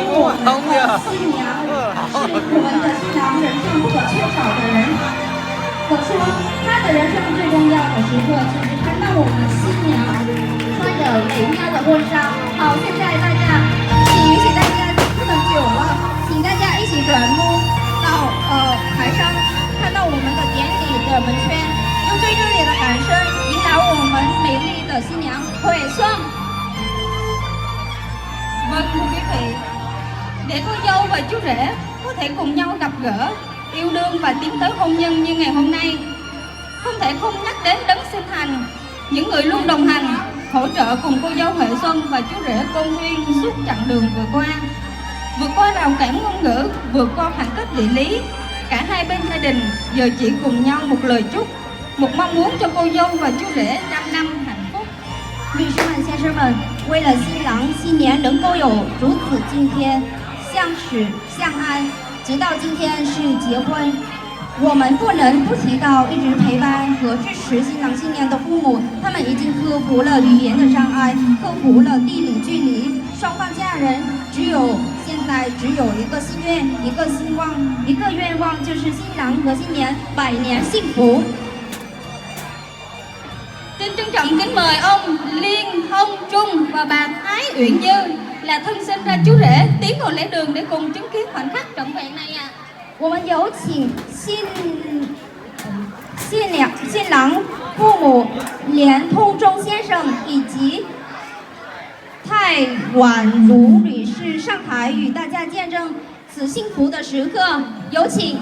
我们的新娘是我们的新郎人生不可缺少的人。我说，他的人生最重要的时刻就是看到我们新娘穿着美妙的婚纱。好，现在大家，允许大家不能久了，请大家一起转目到台上，看到我们的典礼的门圈，用最热烈的掌声迎来我们美丽的新娘Huệ Xuân. Vâng, thưa quý vị, để cô dâu và chú rể có thể cùng nhau gặp gỡ, yêu đương và tiến tới hôn nhân như ngày hôm nay, không thể không nhắc đến đấng sinh thành, những người luôn đồng hành, hỗ trợ cùng cô dâu Huệ Xuân và chú rể Côn Huyên suốt chặng đường vừa qua rào cản ngôn ngữ, vượt qua khoảng cách địa lý. Cả hai bên gia đình giờ chỉ cùng nhau một lời chúc, một mong muốn cho cô dâu và chú rể trăm năm hạnh phúc. 律师们、先生们，为了新郎新年能够有如此今天相识相爱，直到今天是结婚，我们不能不提到一直陪伴和支持新郎新娘的父母，他们已经克服了语言的障碍，克服了地理距离，双方家人现在只有一个心愿，一个希望，一个愿望，就是新郎和新娘百年幸福。Xin trân trọng kính mời ông Liên Thông Trung và bà Thái Uyển Như là thân sinh ra chú rể tiến vào lễ đường để cùng chứng kiến khoảnh khắc trọn vẹn này ạ. 我们有请新郎父母连通中先生以及蔡婉如女士上台与大家见证此幸福的时刻，有请。